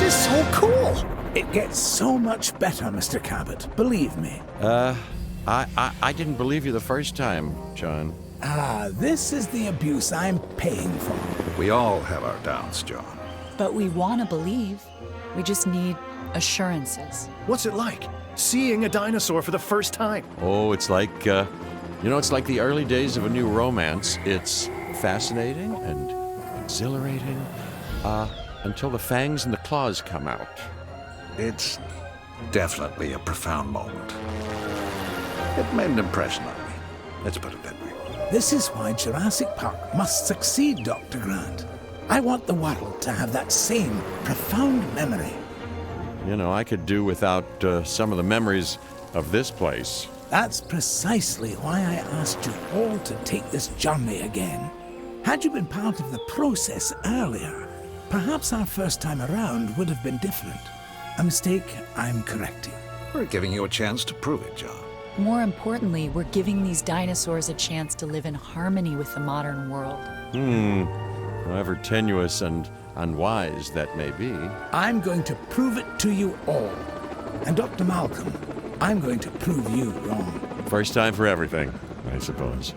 is so cool. It gets so much better, Mr. Cabot, believe me. I didn't believe you the first time, John. This is the abuse I'm paying for. We all have our doubts, John. But we want to believe. We just need assurances. What's it like, seeing a dinosaur for the first time? Oh, it's like, it's like the early days of a new romance. It's fascinating and exhilarating, until the fangs and the claws come out. It's definitely a profound moment. It made an impression on me. Let's put it that way. This is why Jurassic Park must succeed, Dr. Grant. I want the world to have that same profound memory. You know, I could do without some of the memories of this place. That's precisely why I asked you all to take this journey again. Had you been part of the process earlier, perhaps our first time around would have been different. A mistake I'm correcting. We're giving you a chance to prove it, John. More importantly, we're giving these dinosaurs a chance to live in harmony with the modern world. However tenuous and unwise that may be. I'm going to prove it to you all. And Dr. Malcolm, I'm going to prove you wrong. First time for everything, I suppose.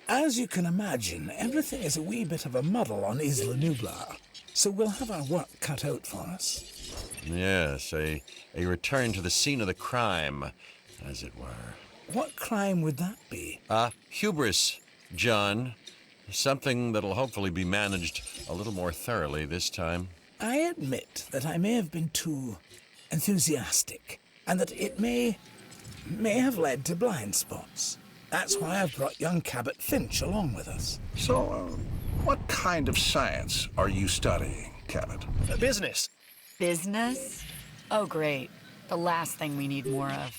As you can imagine, everything is a wee bit of a muddle on Isla Nublar, so we'll have our work cut out for us. Yes, a return to the scene of the crime, as it were. What crime would that be? Hubris, John. Something that'll hopefully be managed a little more thoroughly this time. I admit that I may have been too enthusiastic, and that it may have led to blind spots. That's why I've brought young Cabot Finch along with us. So, what kind of science are you studying, Cabot? Business. Business? Oh, great. The last thing we need more of.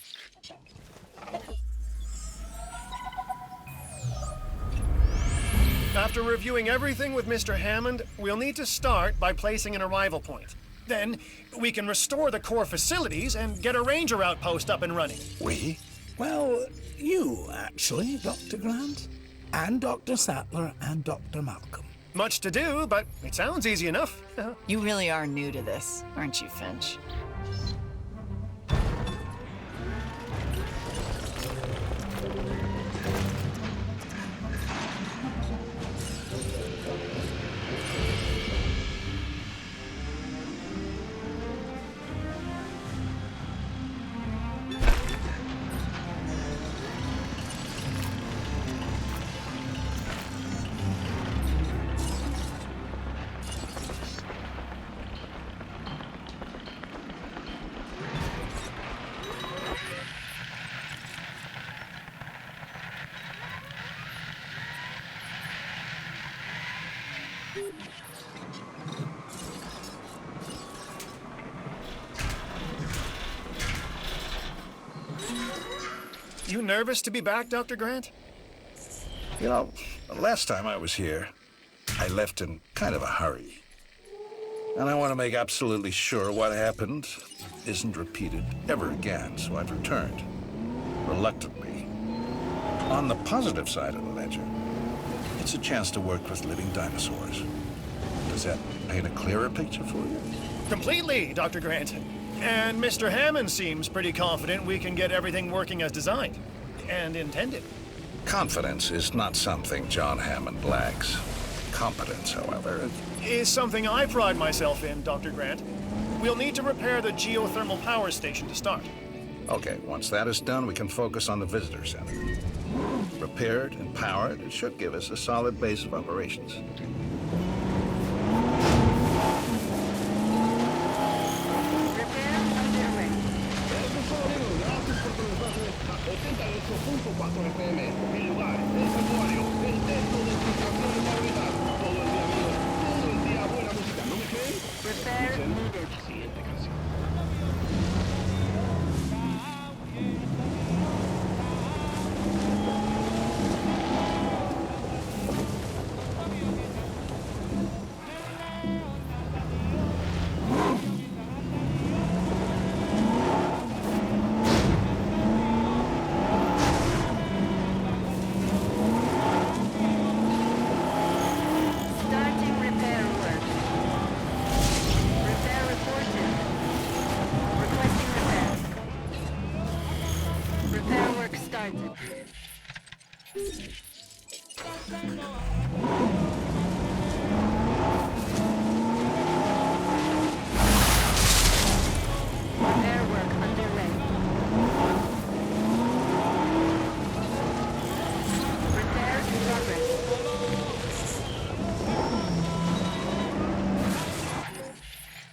After reviewing everything with Mr. Hammond, we'll need to start by placing an arrival point. Then, we can restore the core facilities and get a ranger outpost up and running. We? Well, you, actually, Dr. Grant, and Dr. Sattler and Dr. Malcolm. Much to do, but it sounds easy enough. You really are new to this, aren't you, Finch? You nervous to be back, Dr. Grant? You know, the last time I was here, I left in kind of a hurry. And I want to make absolutely sure what happened isn't repeated ever again, so I've returned, reluctantly. On the positive side of the ledger, it's a chance to work with living dinosaurs. Does that paint a clearer picture for you? Completely, Dr. Grant. And Mr. Hammond seems pretty confident we can get everything working as designed and intended. Confidence is not something John Hammond lacks. Competence, however, Is something I pride myself in, Dr. Grant. We'll need to repair the geothermal power station to start. Okay, once that is done, we can focus on the visitor center. Repaired and powered, it should give us a solid base of operations.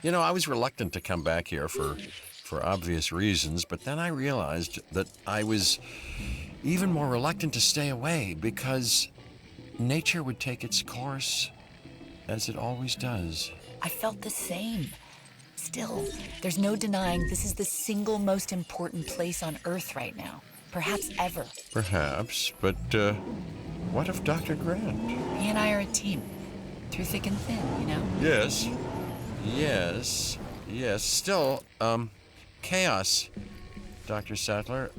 You know, I was reluctant to come back here for obvious reasons, but then I realized that I was even more reluctant to stay away because nature would take its course as it always does. I felt the same. Still, there's no denying this is the single most important place on Earth right now. Perhaps ever. Perhaps, but what of Dr. Grant? He and I are a team. Through thick and thin, you know? Yes. Still, chaos, Dr. Sattler.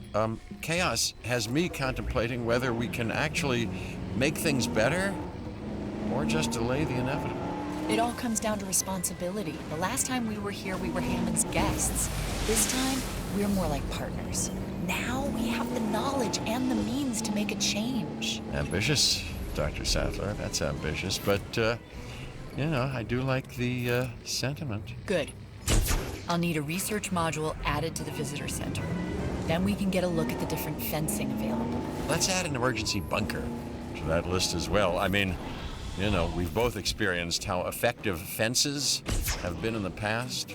Chaos has me contemplating whether we can actually make things better or just delay the inevitable. It all comes down to responsibility. The last time we were here, we were Hammond's guests. This time, we're more like partners. Now we have the knowledge and the means to make a change. Ambitious, Dr. Sattler. That's ambitious, but, I do like the sentiment. Good. I'll need a research module added to the visitor center. Then we can get a look at the different fencing available. Let's add an emergency bunker to that list as well. I mean, we've both experienced how effective fences have been in the past.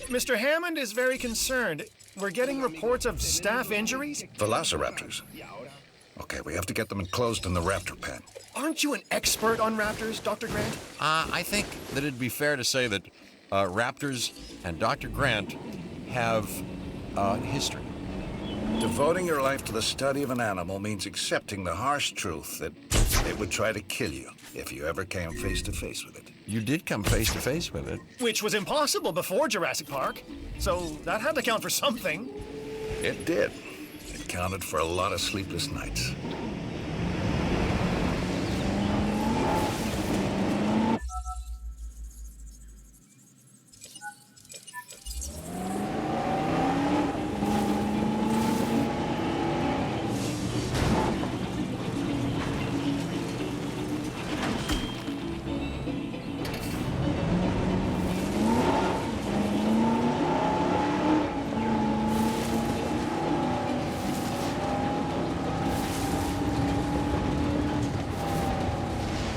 Mr. Hammond is very concerned. We're getting reports of staff injuries. Velociraptors. Okay, we have to get them enclosed in the raptor pen. Aren't you an expert on raptors, Dr. Grant? I think that it'd be fair to say that raptors and Dr. Grant have history. Devoting your life to the study of an animal means accepting the harsh truth that it would try to kill you if you ever came face to face with it. You did come face to face with it. Which was impossible before Jurassic Park. So that had to count for something. It did. It counted for a lot of sleepless nights.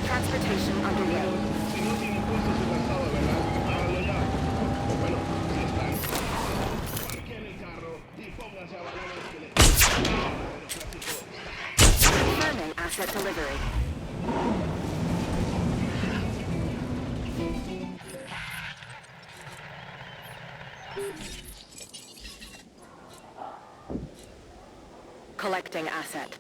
Transportation underway. Confirming asset delivery. Collecting asset.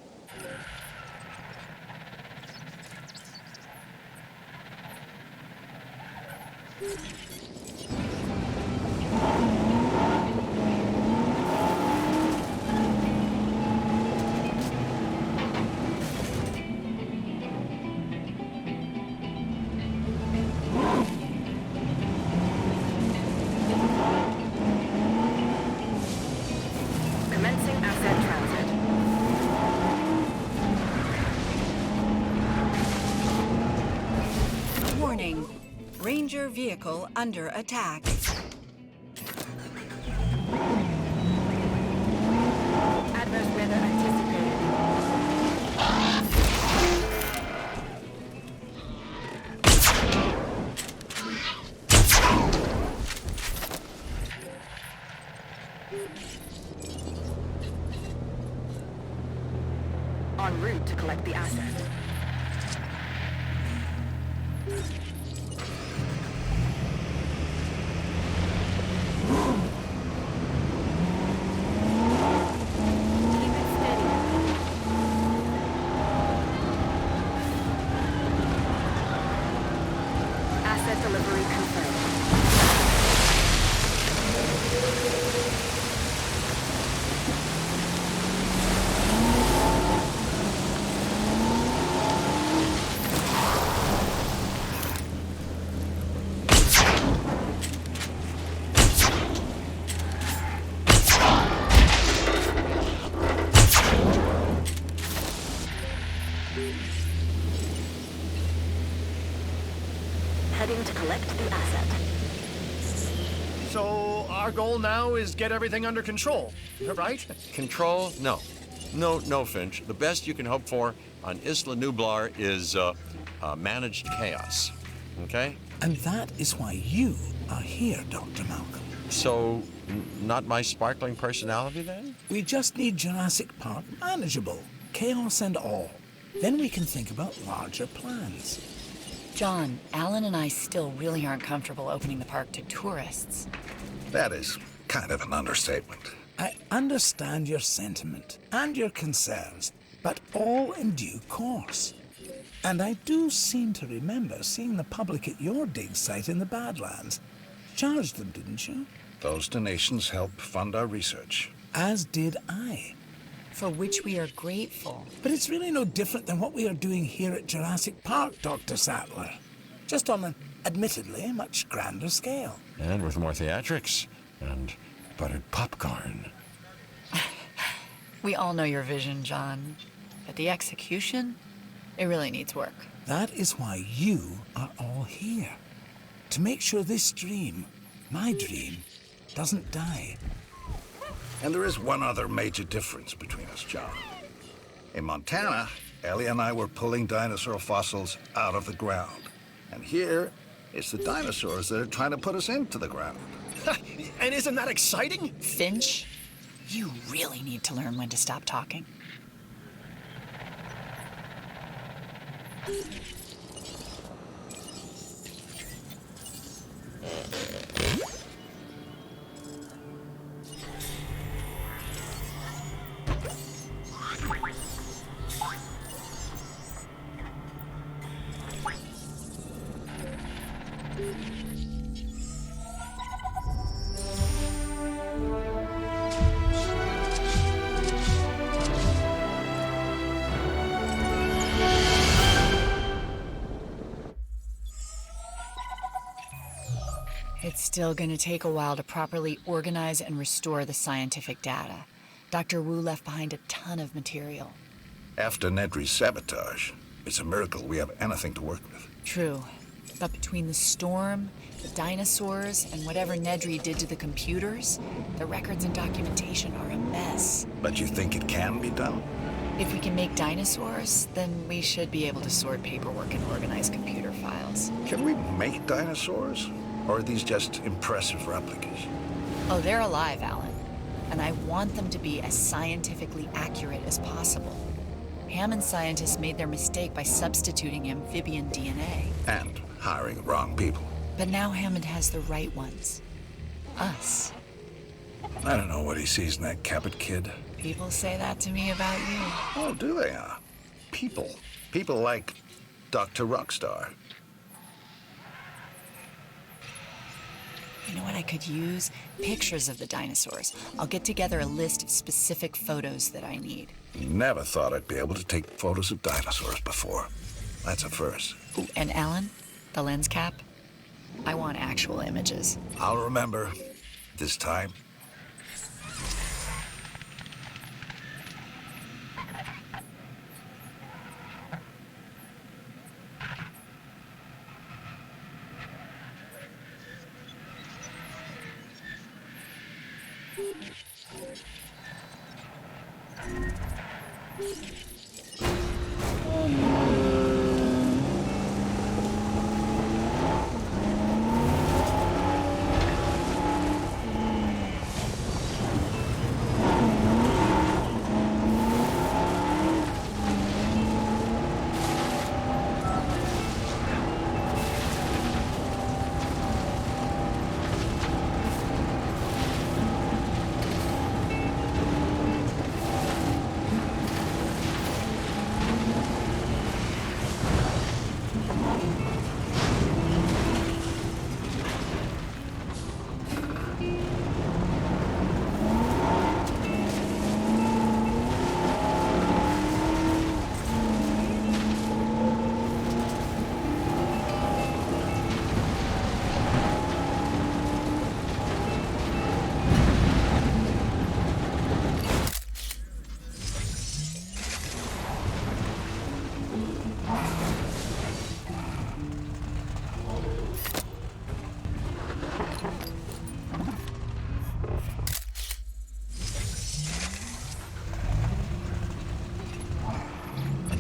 Commencing asset transit. Warning. Ranger vehicle under attack. Adverse weather anticipated. En route to collect the asset. Keep it steady. heading to collect the asset. So our goal now is get everything under control, right? Control? No. No, Finch. The best you can hope for on Isla Nublar is managed chaos. Okay? And that is why you are here, Dr. Malcolm. So, not my sparkling personality then? We just need Jurassic Park manageable, chaos and all. Then we can think about larger plans. John, Alan and I still really aren't comfortable opening the park to tourists. That is kind of an understatement. I understand your sentiment and your concerns, but all in due course. And I do seem to remember seeing the public at your dig site in the Badlands. Charged them, didn't you? Those donations help fund our research. As did I. For which we are grateful. But it's really no different than what we are doing here at Jurassic Park, Dr. Sattler. Just on an, admittedly, much grander scale. And with more theatrics and buttered popcorn. We all know your vision, John. But the execution, it really needs work. That is why you are all here. To make sure this dream, my dream, doesn't die. And there is one other major difference between us, John. In Montana, Ellie and I were pulling dinosaur fossils out of the ground. And here, it's the dinosaurs that are trying to put us into the ground. And isn't that exciting? Finch, you really need to learn when to stop talking. It's still going to take a while to properly organize and restore the scientific data. Dr. Wu left behind a ton of material. After Nedry's sabotage, it's a miracle we have anything to work with. True. But between the storm, the dinosaurs, and whatever Nedry did to the computers, the records and documentation are a mess. But you think it can be done? If we can make dinosaurs, then we should be able to sort paperwork and organize computer files. Can we make dinosaurs? Or are these just impressive replicas? Oh, they're alive, Alan. And I want them to be as scientifically accurate as possible. Hammond scientists made their mistake by substituting amphibian DNA. And hiring the wrong people. But now Hammond has the right ones. Us. I don't know what he sees in that Cabot kid. People say that to me about you. Oh, do they? People. People like Dr. Rockstar. You know what I could use? Pictures of the dinosaurs. I'll get together a list of specific photos that I need. Never thought I'd be able to take photos of dinosaurs before. That's a first. Ooh, and Alan, the lens cap? I want actual images. I'll remember. This time.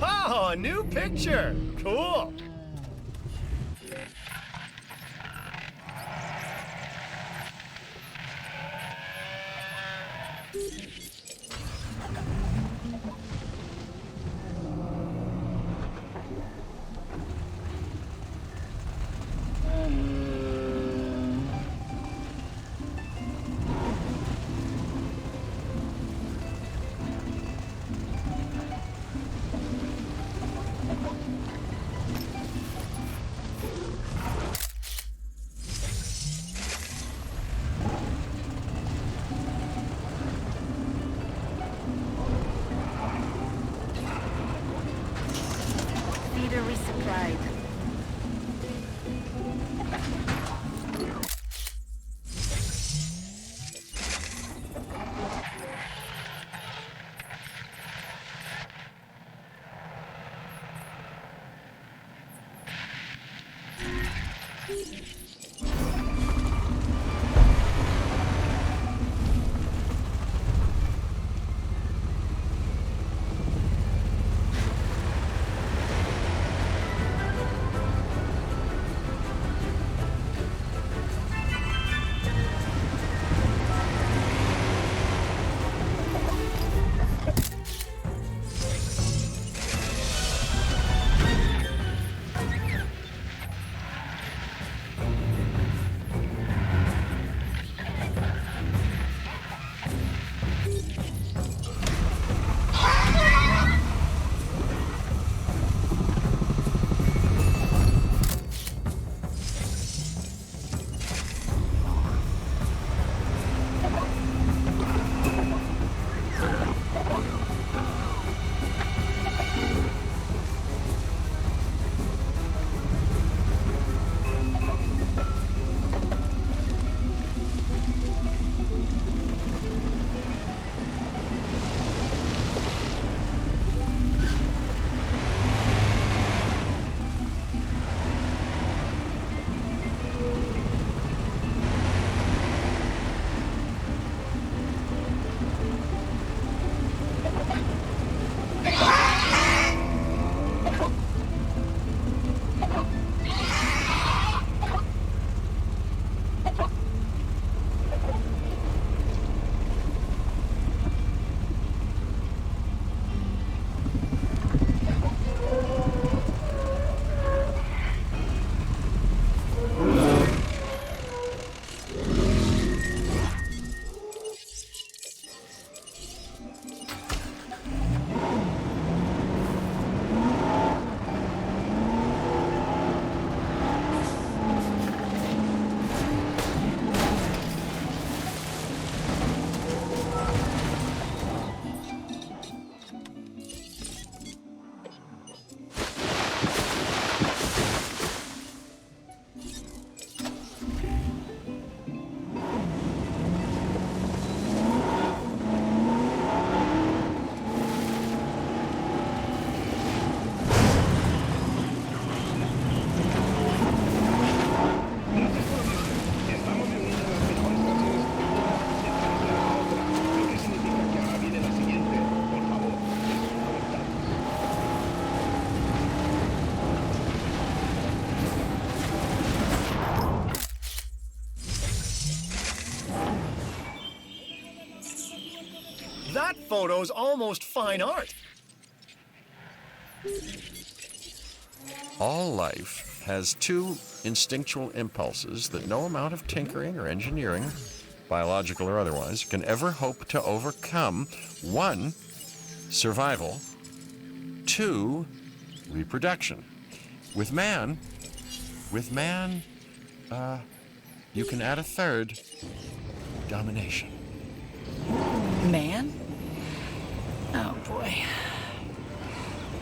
Oh, a new picture. Cool. Feeder resupplied. That photo's almost fine art. All life has two instinctual impulses that no amount of tinkering or engineering, biological or otherwise, can ever hope to overcome. One, survival. Two, reproduction. With man, you can add a third, domination. Man? Oh boy.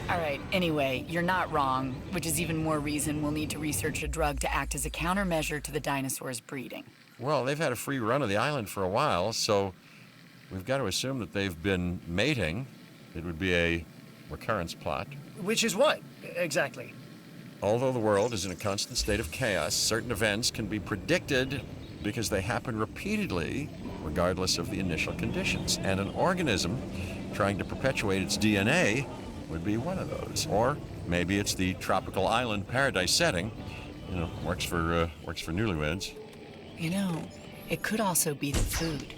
All right, anyway, you're not wrong, which is even more reason we'll need to research a drug to act as a countermeasure to the dinosaurs' breeding. Well, they've had a free run of the island for a while, so we've got to assume that they've been mating. It would be a recurrence plot. Which is what, exactly? Although the world is in a constant state of chaos, certain events can be predicted because they happen repeatedly, regardless of the initial conditions. And an organism trying to perpetuate its DNA would be one of those. Or maybe it's the tropical island paradise setting. You know, works for newlyweds. You know, it could also be the food.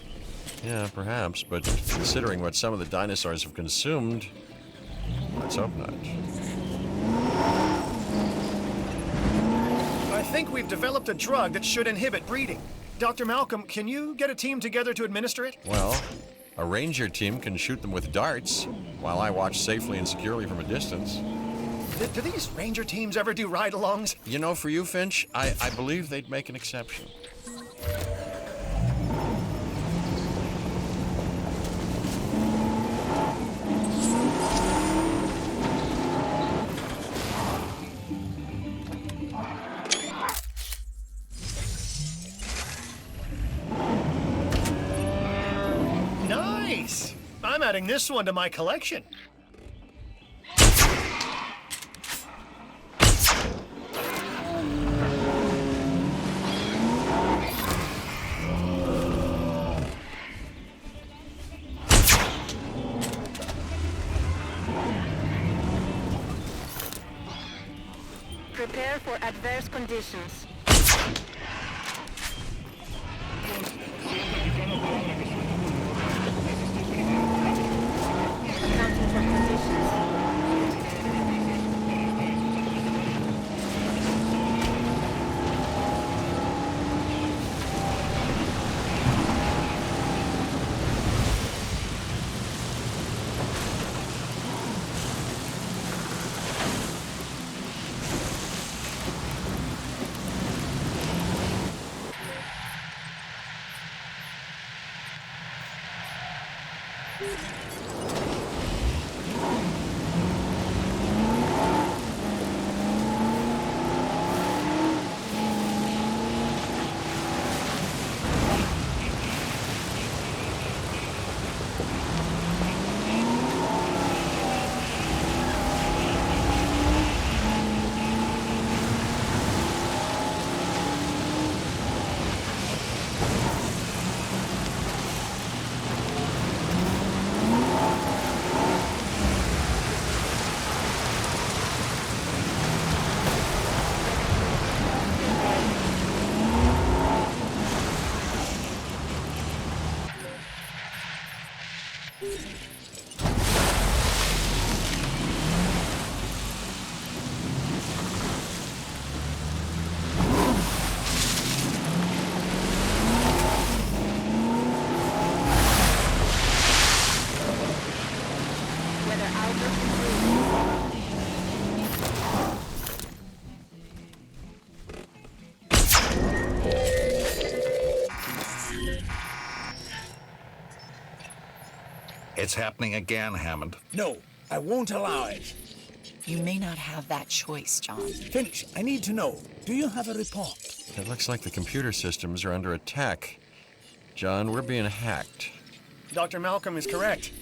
Yeah, perhaps, but considering what some of the dinosaurs have consumed, let's hope not. I think we've developed a drug that should inhibit breeding. Dr. Malcolm, can you get a team together to administer it? Well, a ranger team can shoot them with darts, while I watch safely and securely from a distance. Do these ranger teams ever do ride-alongs? You know, for you, Finch, I believe they'd make an exception. Nice! I'm adding this one to my collection. Prepare for adverse conditions. Accounting for conditions. Whether Albert It's happening again, Hammond. No, I won't allow it. You may not have that choice, John. Finch, I need to know. Do you have a report? It looks like the computer systems are under attack. John, we're being hacked. Dr. Malcolm is correct.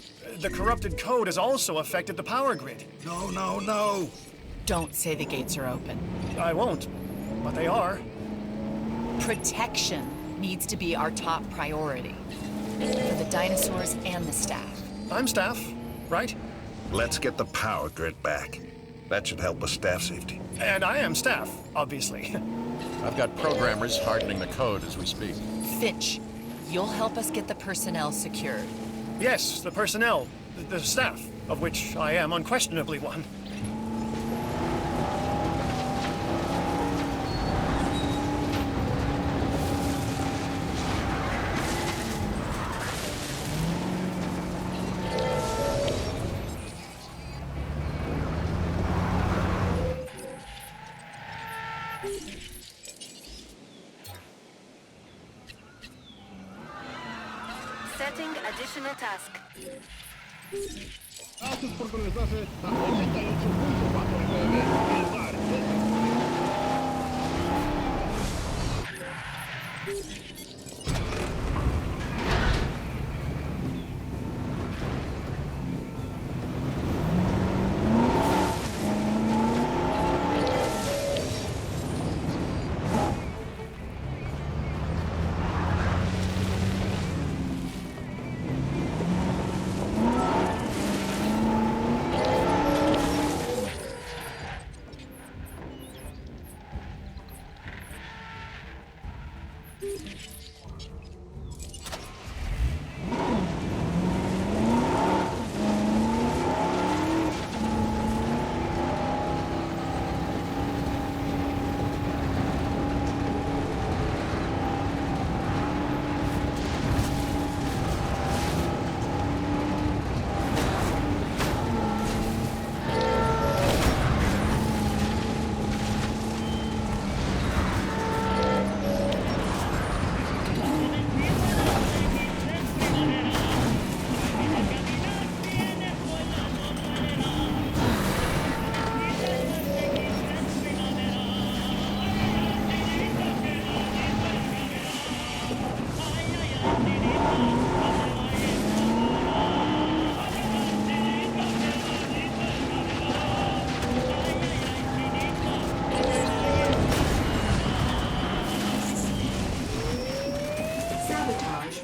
The corrupted code has also affected the power grid. No, no, no. Don't say the gates are open. I won't, but they are. Protection needs to be our top priority. For the dinosaurs and the staff. I'm staff, right? Let's get the power grid back. That should help with staff safety. And I am staff, obviously. I've got programmers hardening the code as we speak. Finch, you'll help us get the personnel secured. Yes, the personnel, the staff, of which I am unquestionably one. setting additional task. Datos por conectarse a 88.4 el bar.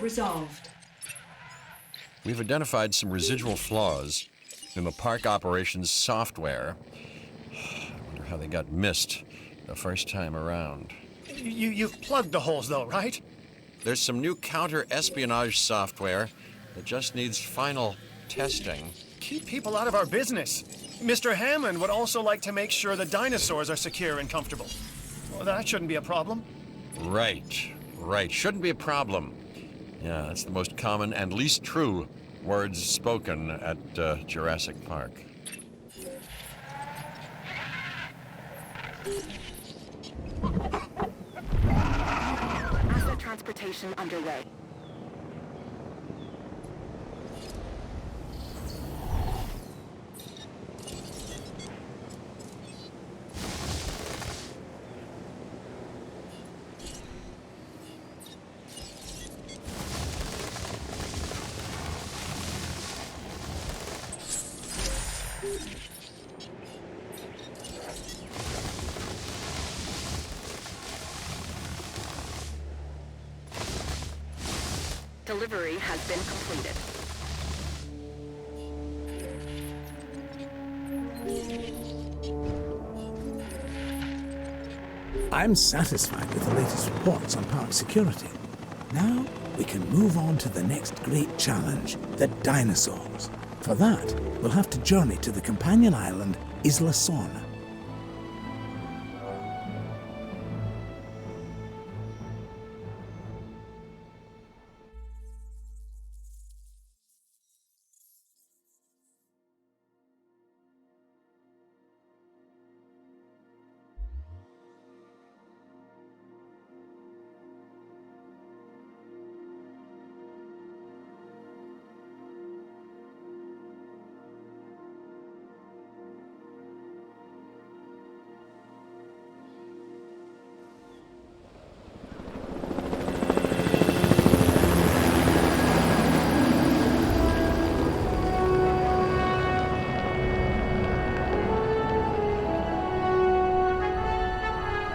resolved. We've identified some residual flaws in the park operations software. I wonder how they got missed the first time around. You've plugged the holes, though, right? There's some new counter-espionage software that just needs final testing. Keep people out of our business. Mr. Hammond would also like to make sure the dinosaurs are secure and comfortable. Well, that shouldn't be a problem. Right. Shouldn't be a problem. Yeah, that's the most common and least true words spoken at Jurassic Park. Asset transportation underway. Delivery has been completed. I'm satisfied with the latest reports on park security. Now we can move on to the next great challenge, the dinosaurs. For that, we'll have to journey to the companion island, Isla Sorna.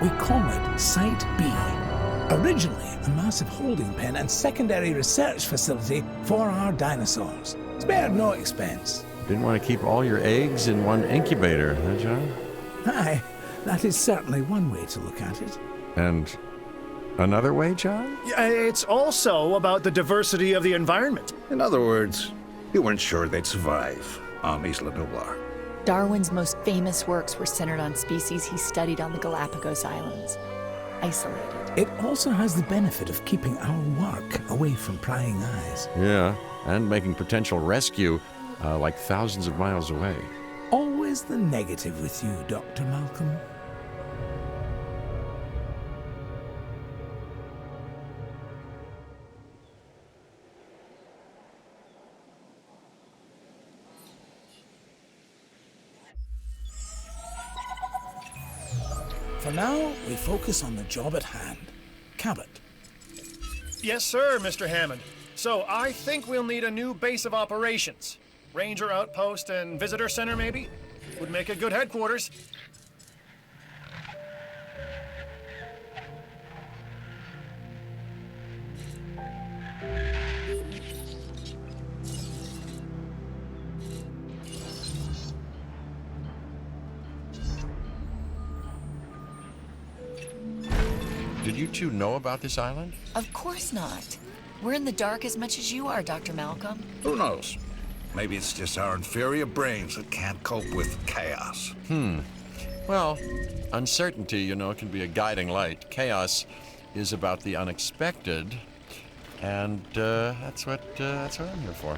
We call it Site B. Originally a massive holding pen and secondary research facility for our dinosaurs. Spared no expense. Didn't want to keep all your eggs in one incubator, huh, John? Aye, that is certainly one way to look at it. And another way, John? Yeah, it's also about the diversity of the environment. In other words, you weren't sure they'd survive on Isla Nublar. Darwin's most famous works were centered on species he studied on the Galapagos Islands. Isolated. It also has the benefit of keeping our work away from prying eyes. Yeah, and making potential rescue like thousands of miles away. Always the negative with you, Dr. Malcolm. For now, we focus on the job at hand. Cabot. Yes, sir, Mr. Hammond. So I think we'll need a new base of operations. Ranger outpost and visitor center, maybe? Would make a good headquarters. Did you two know about this island? Of course not. We're in the dark as much as you are, Dr. Malcolm. Who knows? Maybe it's just our inferior brains that can't cope with chaos. Well, uncertainty, can be a guiding light. Chaos is about the unexpected, and that's what I'm here for.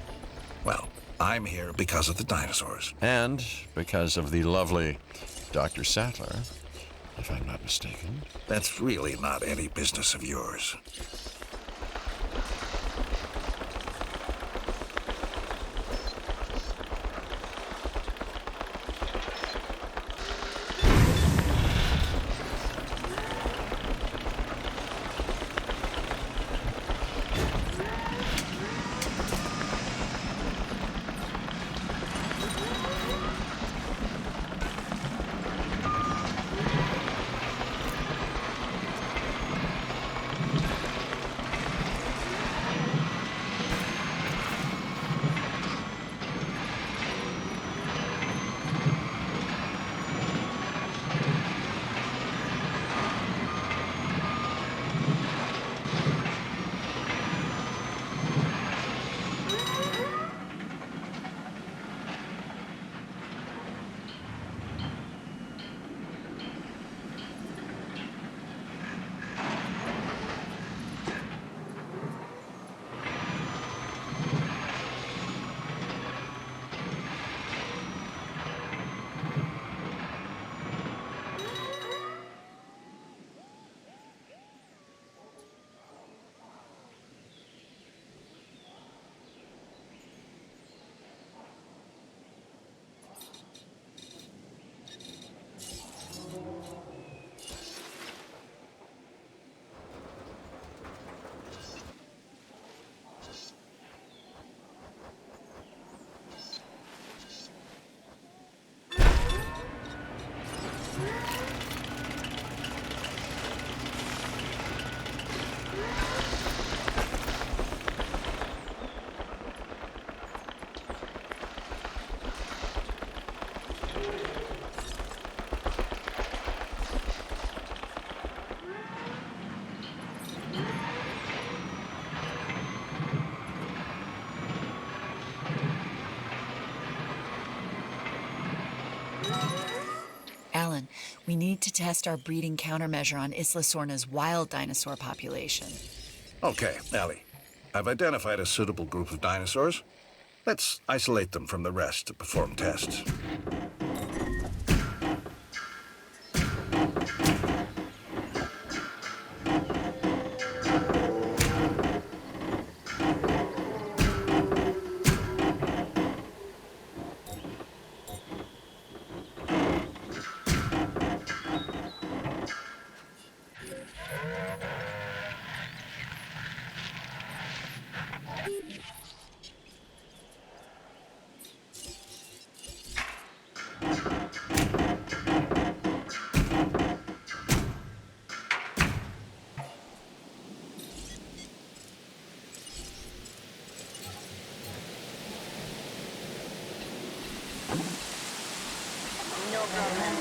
Well, I'm here because of the dinosaurs. And because of the lovely Dr. Sattler, if I'm not mistaken. That's really not any business of yours. We need to test our breeding countermeasure on Isla Sorna's wild dinosaur population. Okay, Ellie. I've identified a suitable group of dinosaurs. Let's isolate them from the rest to perform tests. No problem.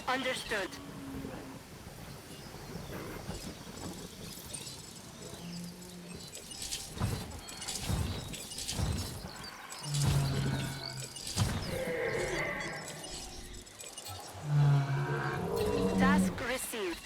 Understood. Task received.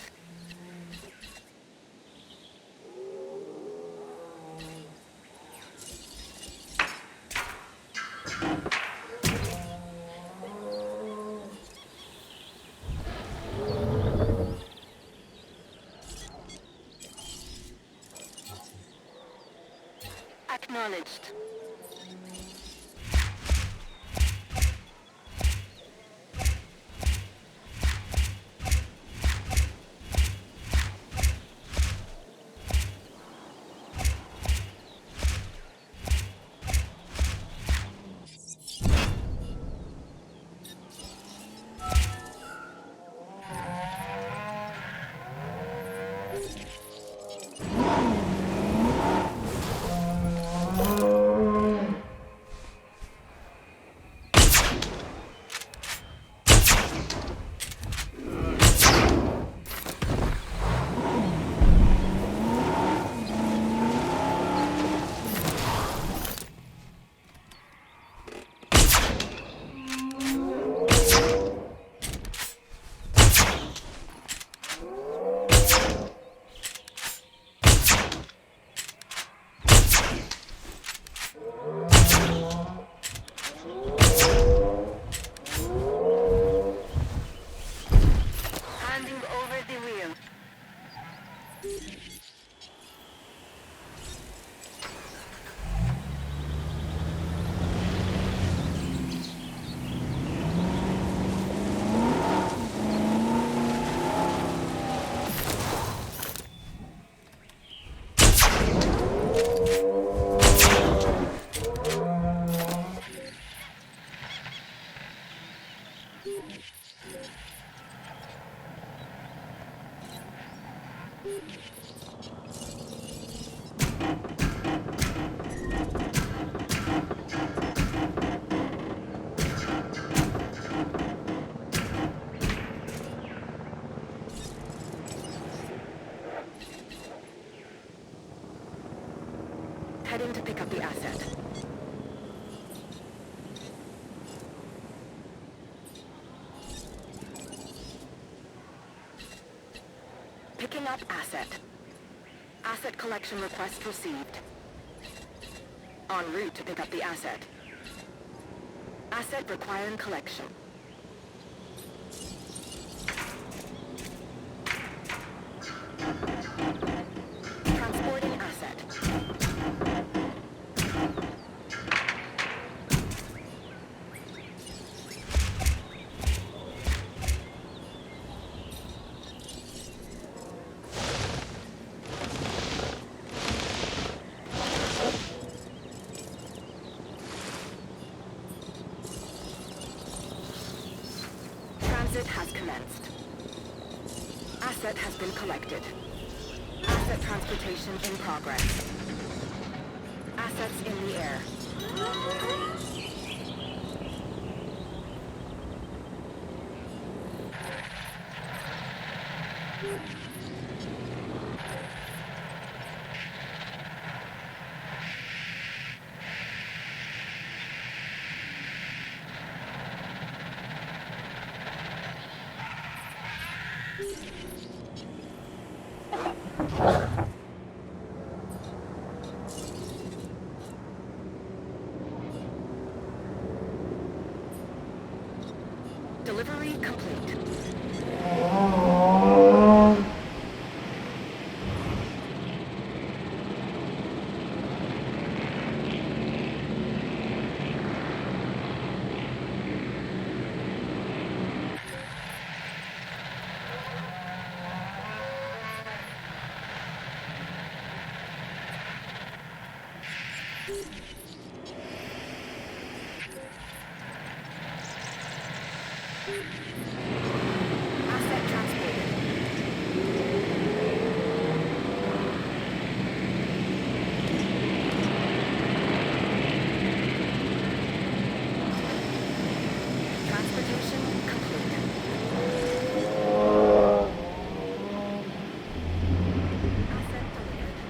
Acknowledged. Heading to pick up the asset. Picking up asset. Asset collection request received. En route to pick up the asset. Asset requiring collection. Transporting asset. Transit has commenced. Asset has been collected. Asset transportation in progress. Assets in the air. Delivery complete. Asset transported. Transportation complete. Asset delivered.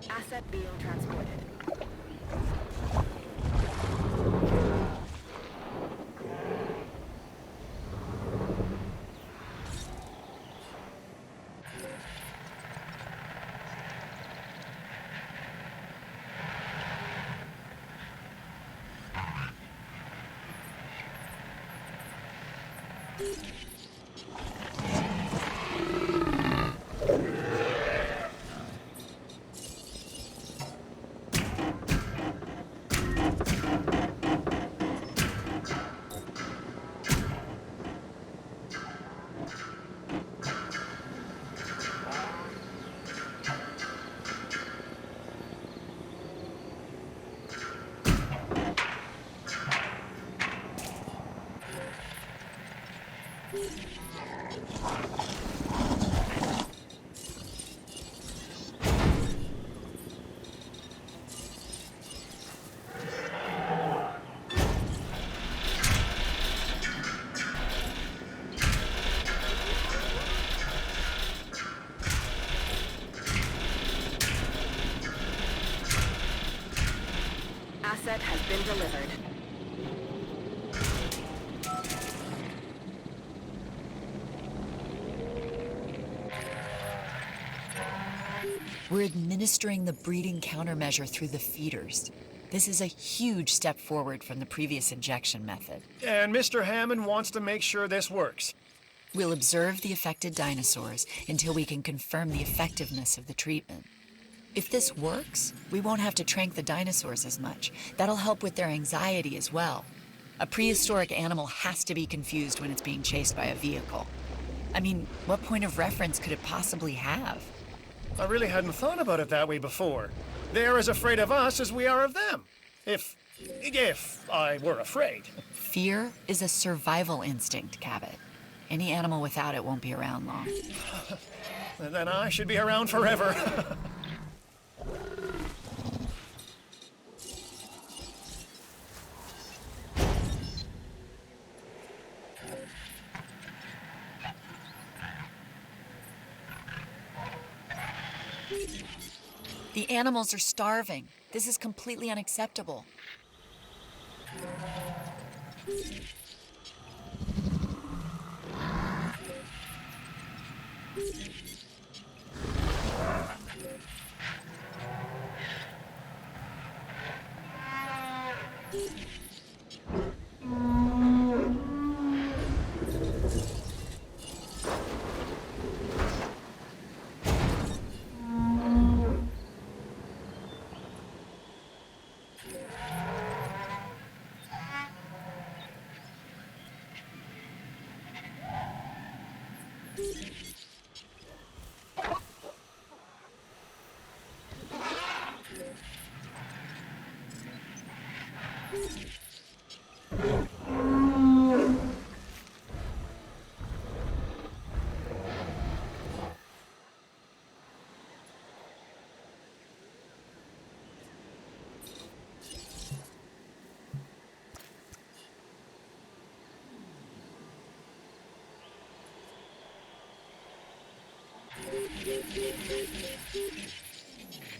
Asset being transported. Asset has been delivered. We're administering the breeding countermeasure through the feeders. This is a huge step forward from the previous injection method. And Mr. Hammond wants to make sure this works. We'll observe the affected dinosaurs until we can confirm the effectiveness of the treatment. If this works, we won't have to trank the dinosaurs as much. That'll help with their anxiety as well. A prehistoric animal has to be confused when it's being chased by a vehicle. I mean, what point of reference could it possibly have? I really hadn't thought about it that way before. They're as afraid of us as we are of them. If I were afraid. Fear is a survival instinct, Cabot. Any animal without it won't be around long. Then I should be around forever. The animals are starving. This is completely unacceptable.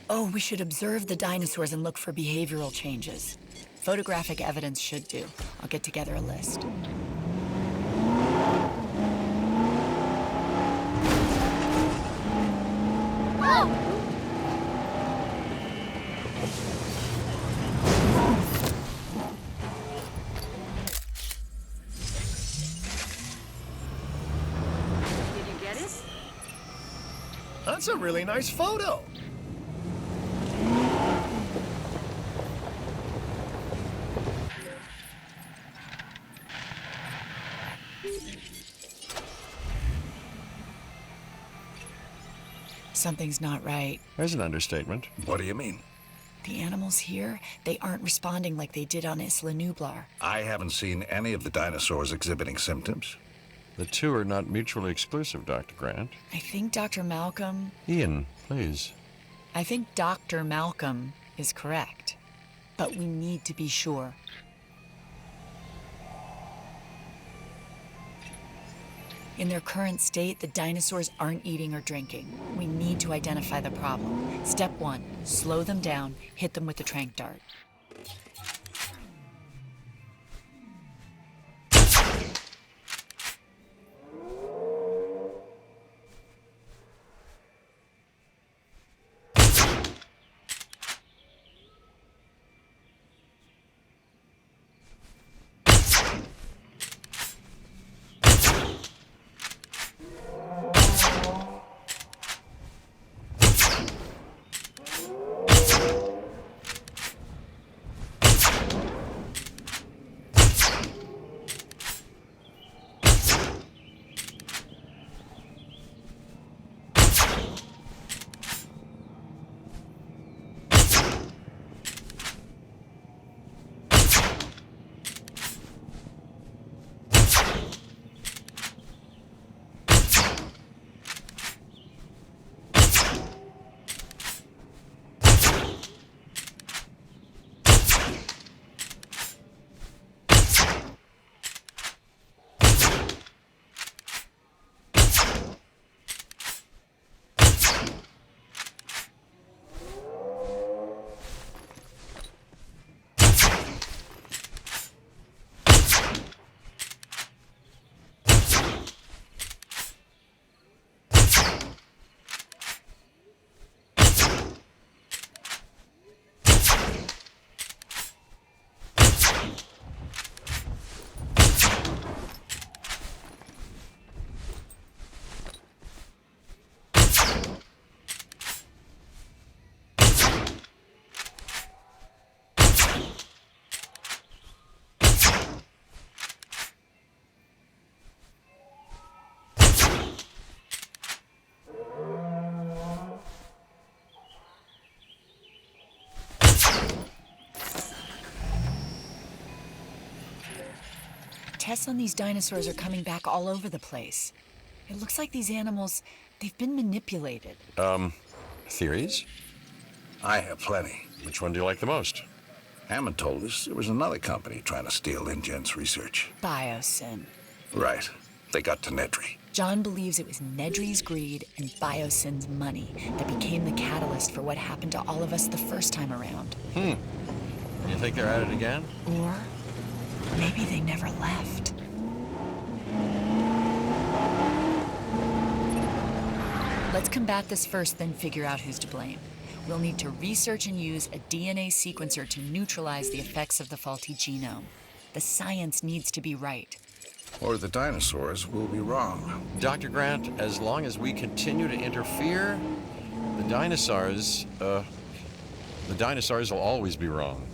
Oh, we should observe the dinosaurs and look for behavioral changes. Photographic evidence should do. I'll get together a list. Did you get it? That's a really nice photo. Something's not right. There's an understatement. What do you mean? The animals here, they aren't responding like they did on Isla Nublar. I haven't seen any of the dinosaurs exhibiting symptoms. The two are not mutually exclusive, Dr. Grant. I think Dr. Malcolm... Ian, please. I think Dr. Malcolm is correct. But we need to be sure. In their current state, the dinosaurs aren't eating or drinking. We need to identify the problem. Step 1, slow them down, hit them with the tranq dart. tests on these dinosaurs are coming back all over the place. It looks like these animals, they've been manipulated. Theories? I have plenty. Which one do you like the most? Hammond told us there was another company trying to steal InGen's research. Biosyn. Right. They got to Nedry. John believes it was Nedry's greed and Biosyn's money that became the catalyst for what happened to all of us the first time around. You think they're at it again? Or maybe they never left. Let's combat this first, then figure out who's to blame. We'll need to research and use a DNA sequencer to neutralize the effects of the faulty genome. The science needs to be right. Or the dinosaurs will be wrong. Dr. Grant, as long as we continue to interfere, the dinosaurs will always be wrong.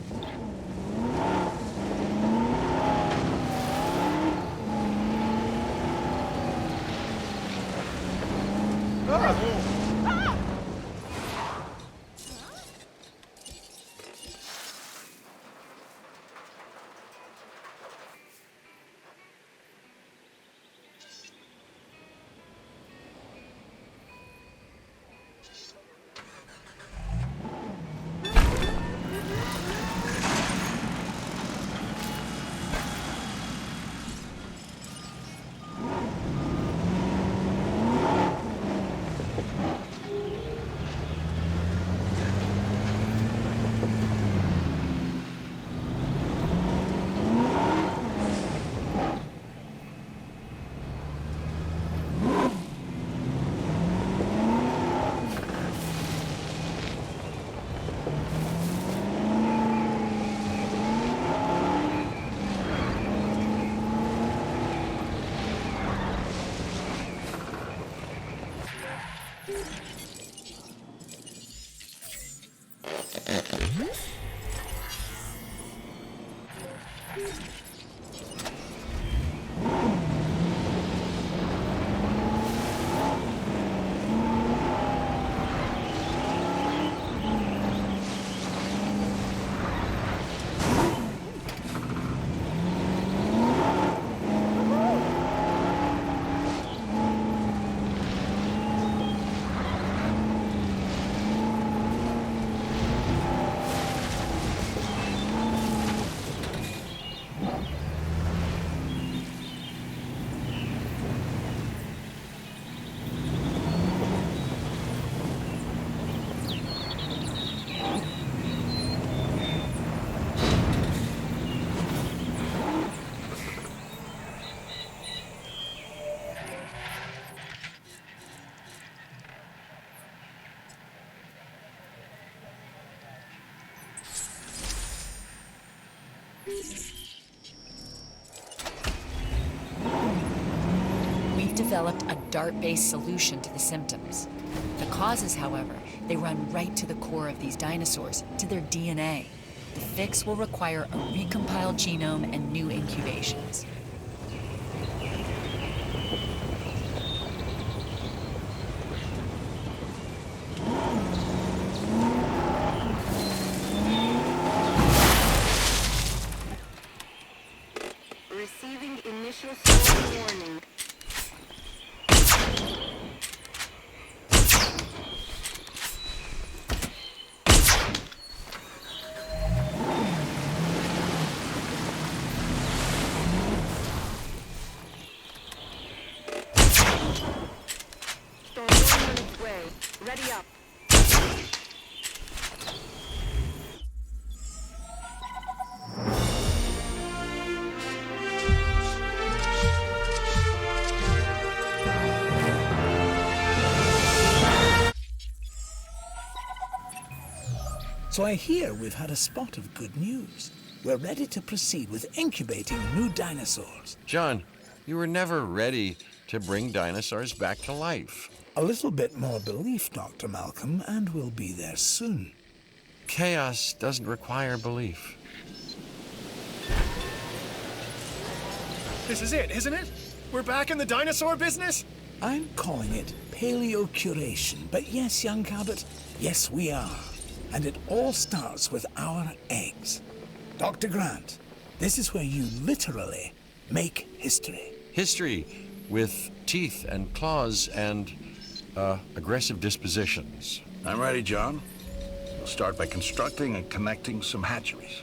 We've developed a DART-based solution to the symptoms. The causes, however, they run right to the core of these dinosaurs, to their DNA. The fix will require a recompiled genome and new incubations. Receiving initial storm warning. Storm warning on its way. Ready up. So I hear we've had a spot of good news. We're ready to proceed with incubating new dinosaurs. John, you were never ready to bring dinosaurs back to life. A little bit more belief, Dr. Malcolm, and we'll be there soon. Chaos doesn't require belief. This is it, isn't it? We're back in the dinosaur business? I'm calling it paleocuration, but yes, young Cabot, yes we are. And it all starts with our eggs. Dr. Grant, this is where you literally make history. History with teeth and claws and aggressive dispositions. I'm ready, John. We'll start by constructing and connecting some hatcheries.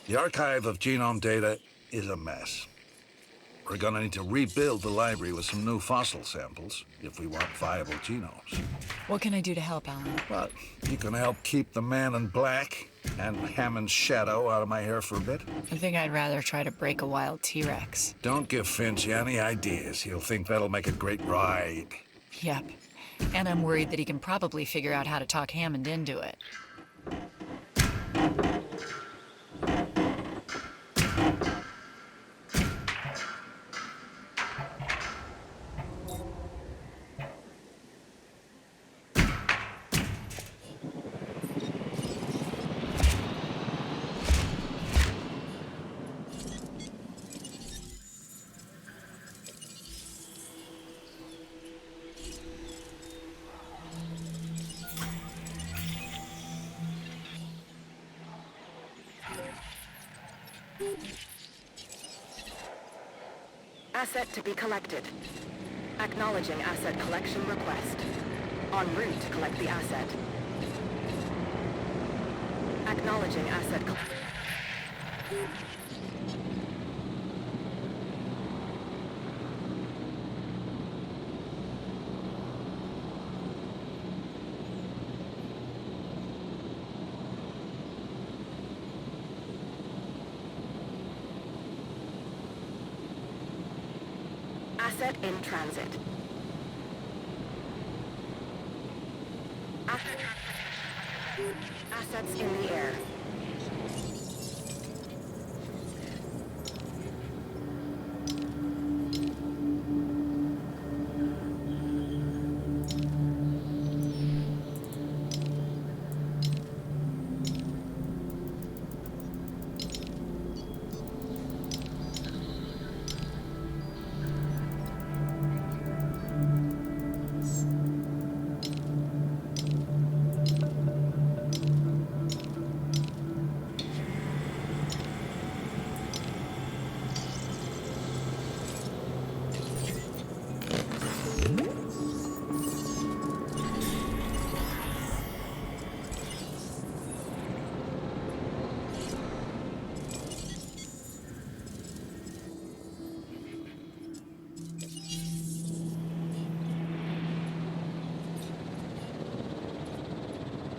The archive of genome data is a mess. We're gonna need to rebuild the library with some new fossil samples if we want viable genomes. What can I do to help, Alan? But you can help keep the man in black and Hammond's shadow out of my hair for a bit? I think I'd rather try to break a wild T-Rex. Don't give Finch any ideas. He'll think that'll make a great ride. Yep. And I'm worried that he can probably figure out how to talk Hammond into it. Asset to be collected. Acknowledging asset collection request. En route to collect the asset. Acknowledging asset Asset in transit. Assets in the air.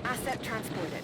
Asset transported.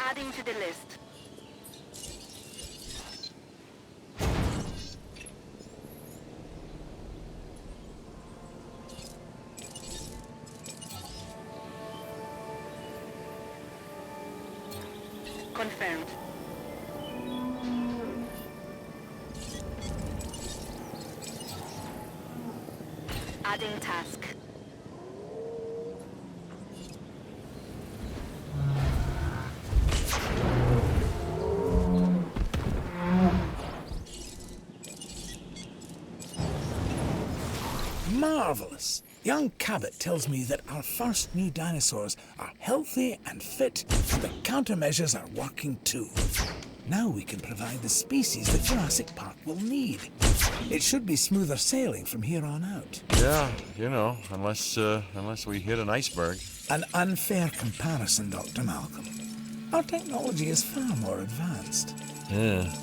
Adding to the list. Confirmed. Adding task. Marvelous! Young Cabot tells me that our first new dinosaurs are healthy and fit, and the countermeasures are working too. Now we can provide the species that Jurassic Park will need. It should be smoother sailing from here on out. Yeah, you know, unless we hit an iceberg. An unfair comparison, Dr. Malcolm. Our technology is far more advanced. Yeah,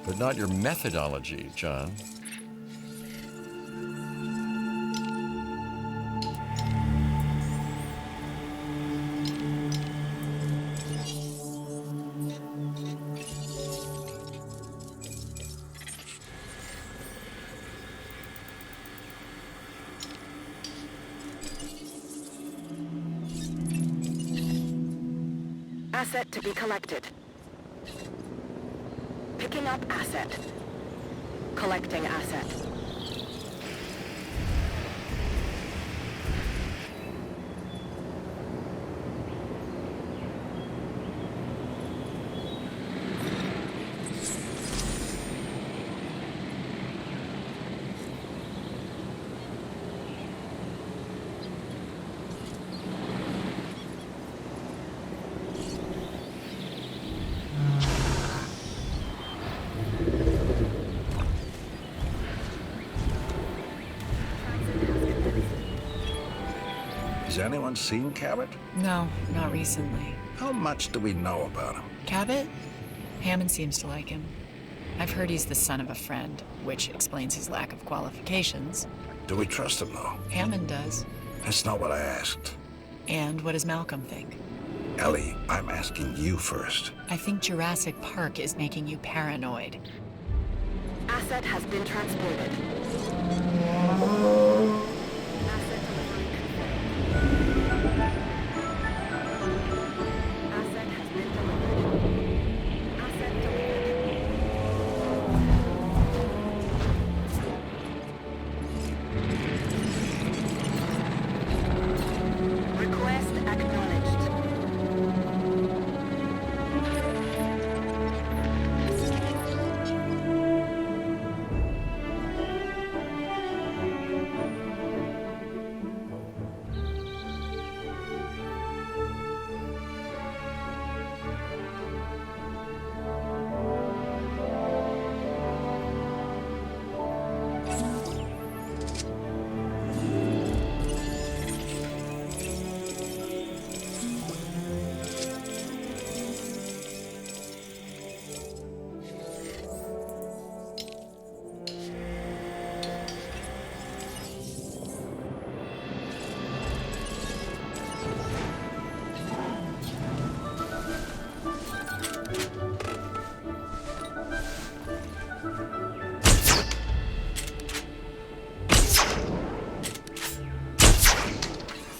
but not your methodology, John. Asset to be collected. Picking up asset. Collecting asset. Has anyone seen Cabot? No, not recently. How much do we know about him? Cabot? Hammond seems to like him. I've heard he's the son of a friend, which explains his lack of qualifications. Do we trust him, though? Hammond does. That's not what I asked. And what does Malcolm think? Ellie, I'm asking you first. I think Jurassic Park is making you paranoid. Asset has been transported. Asset delivery confirmed. Asset has been delivered. Asset delivered. Request acknowledged.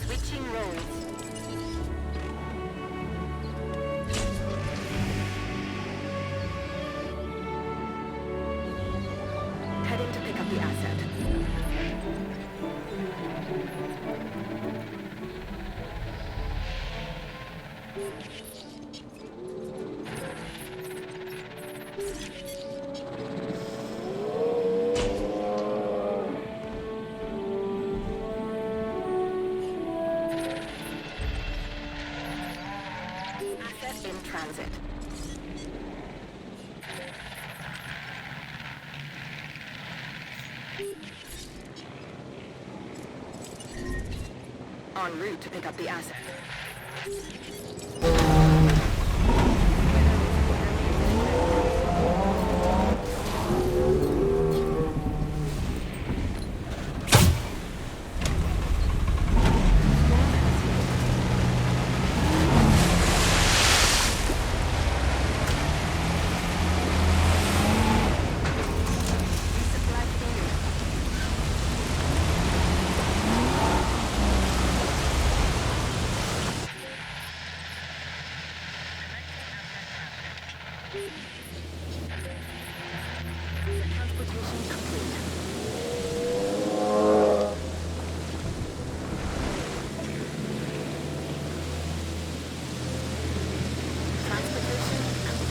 Switching roles. Heading to pick up the asset. transit. En route to pick up the asset. Transportation complete. Transportation complete.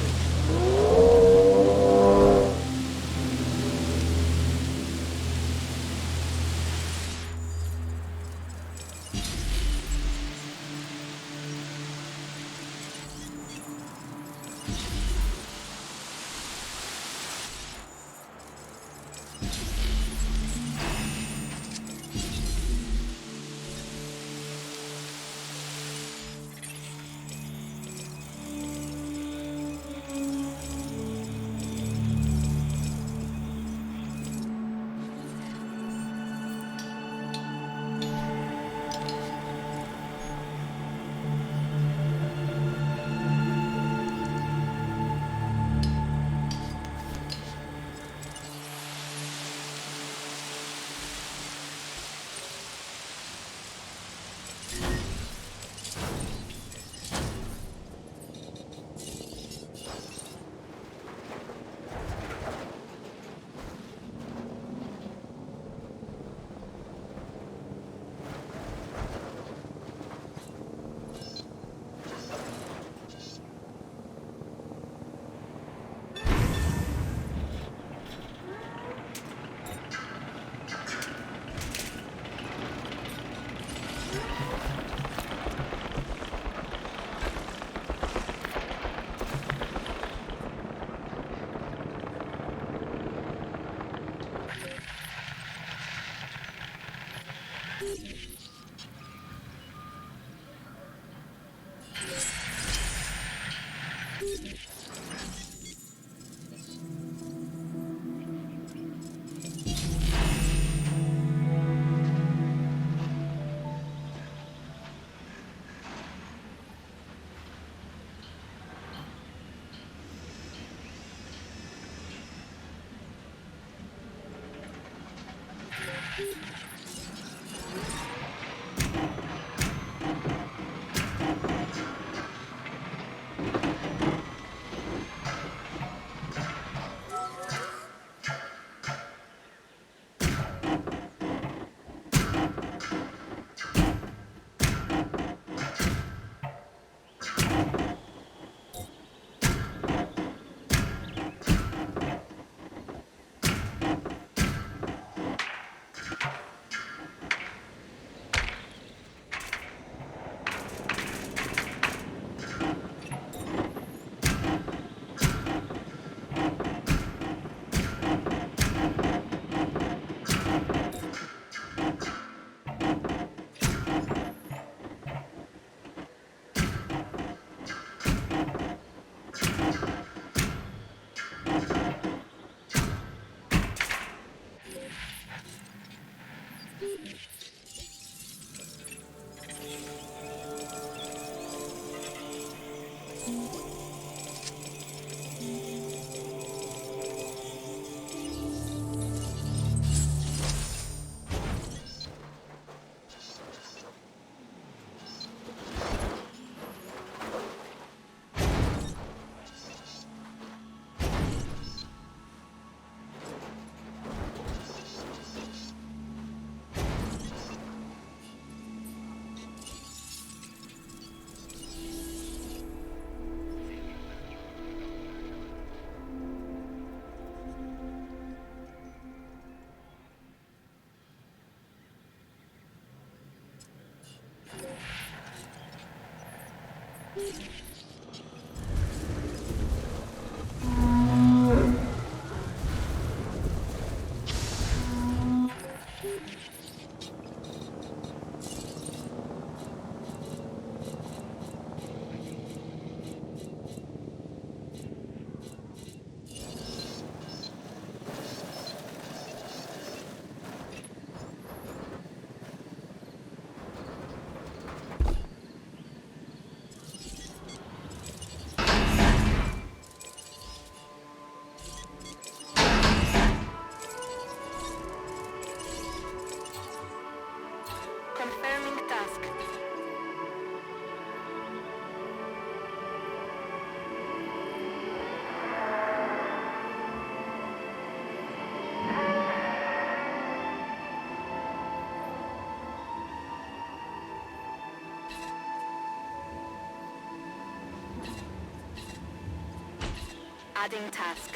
Adding task.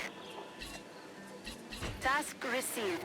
Task received.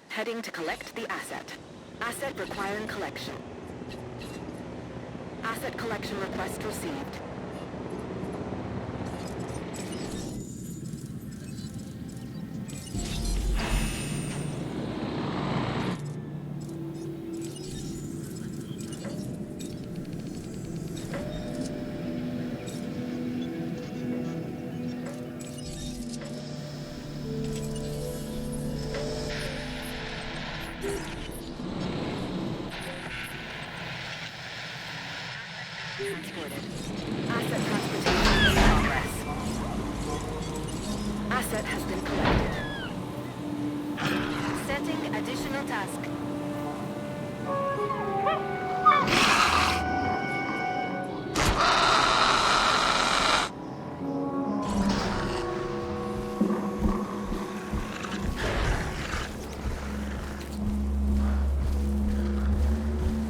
Heading to collect the asset. Asset requiring collection. Asset collection request received. Transported. Asset transportation in progress. Asset has been collected. Setting additional task.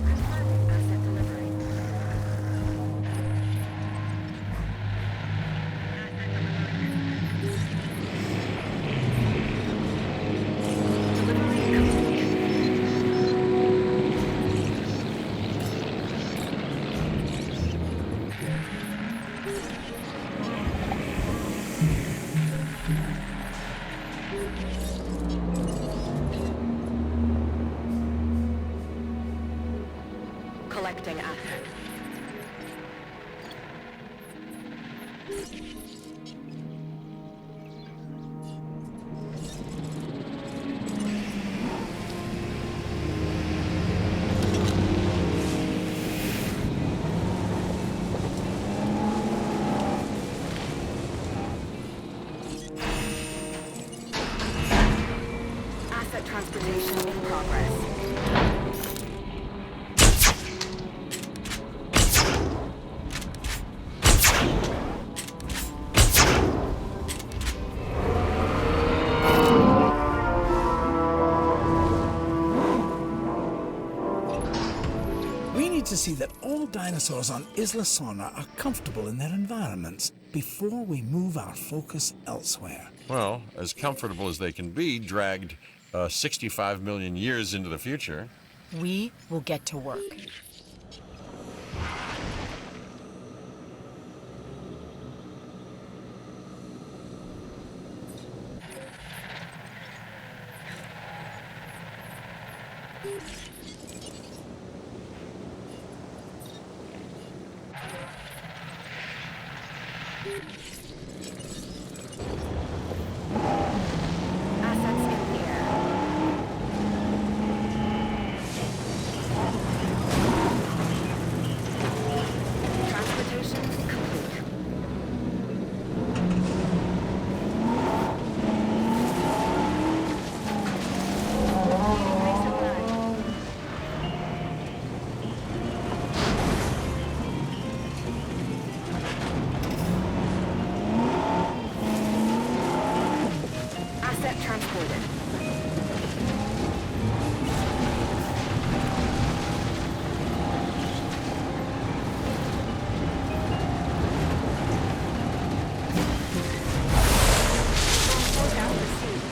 Confirming asset delivery. Delivery complete. Collecting asset. Asset transportation in progress. We need to see that all dinosaurs on Isla Sona are comfortable in their environments before we move our focus elsewhere. Well, as comfortable as they can be, dragged 65 million years into the future. We will get to work. Assets in the air. Transportation complete. Resupply. Asset transported. Loadout received.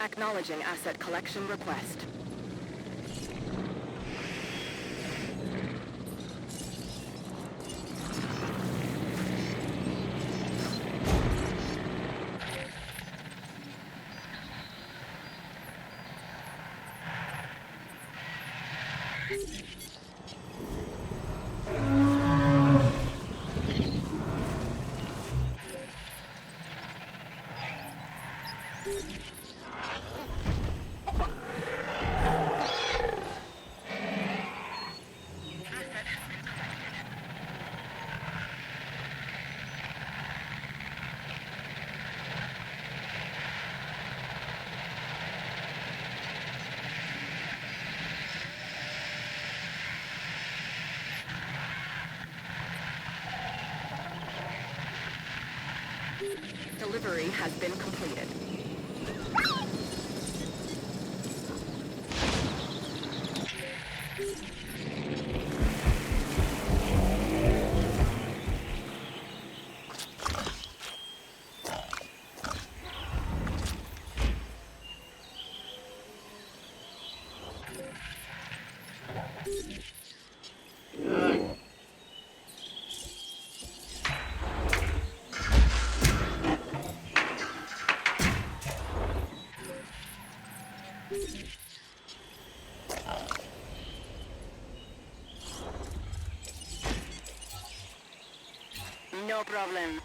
Acknowledging asset collection request. Delivery has been completed. No problem.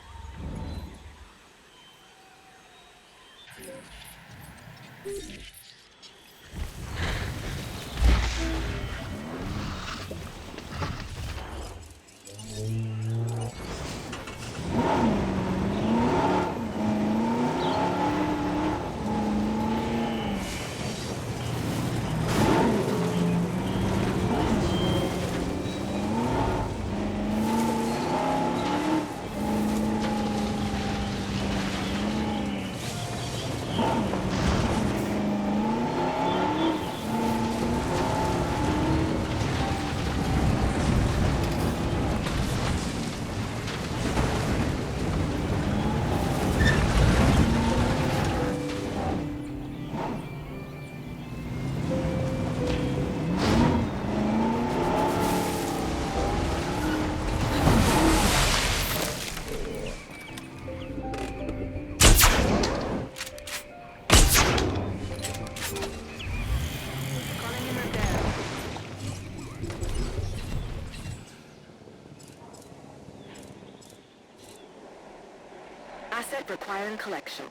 Asset requiring collection.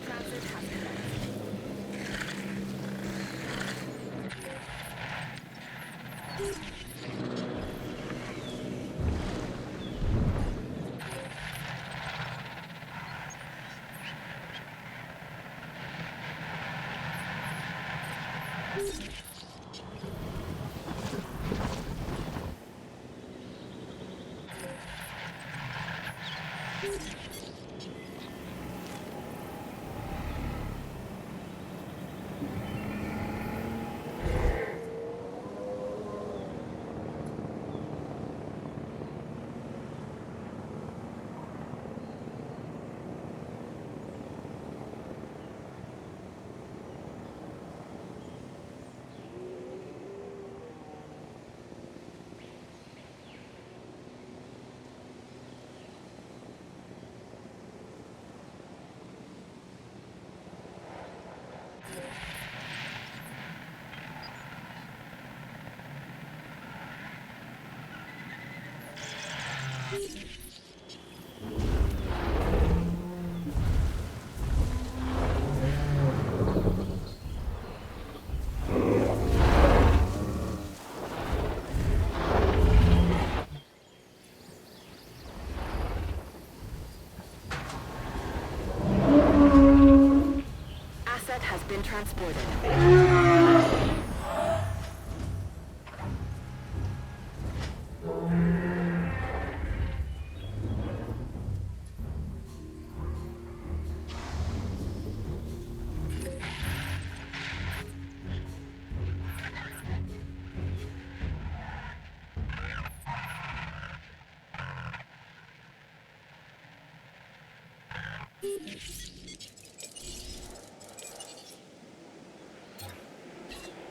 Transit has commenced. been transported.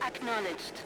Acknowledged.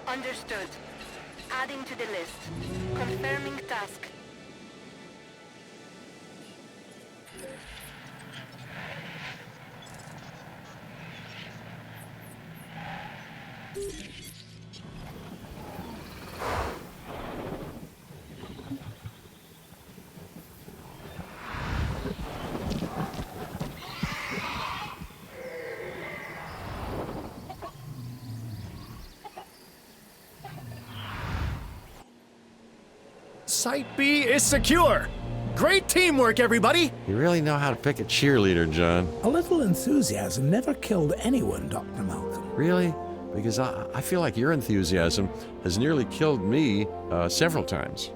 Understood. Adding to the list. Confirming task. Site B is secure. Great teamwork, everybody. You really know how to pick a cheerleader, John. A little enthusiasm never killed anyone, Dr. Malcolm. Really? Because I feel like your enthusiasm has nearly killed me several times.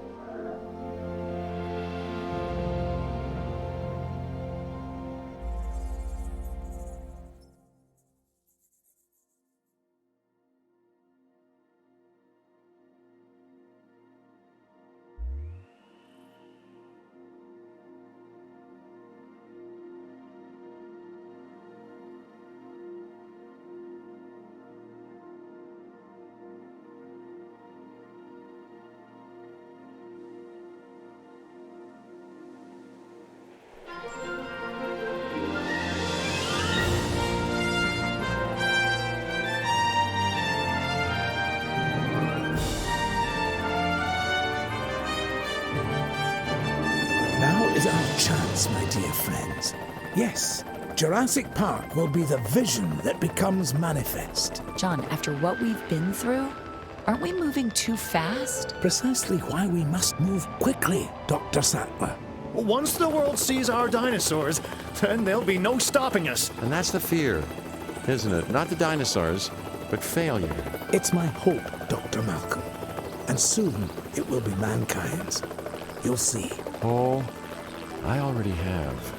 Now is our chance, my dear friends. Yes, Jurassic Park will be the vision that becomes manifest. John, after what we've been through, aren't we moving too fast? Precisely why we must move quickly, Dr. Sattler. Once the world sees our dinosaurs, then there'll be no stopping us. And that's the fear, isn't it? Not the dinosaurs, but failure. It's my hope, Dr. Malcolm. And soon it will be mankind's. You'll see. Oh, I already have.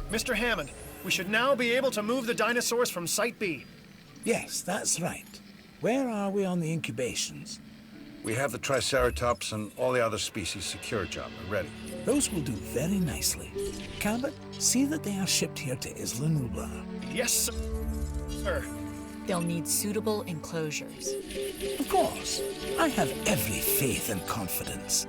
Mr. Hammond, we should now be able to move the dinosaurs from Site B. Yes, that's right. Where are we on the incubations? We have the Triceratops and all the other species secure, John. We're ready. Those will do very nicely. Cabot, see that they are shipped here to Isla Nublar. Yes, sir. They'll need suitable enclosures. Of course. course. I have every faith and confidence.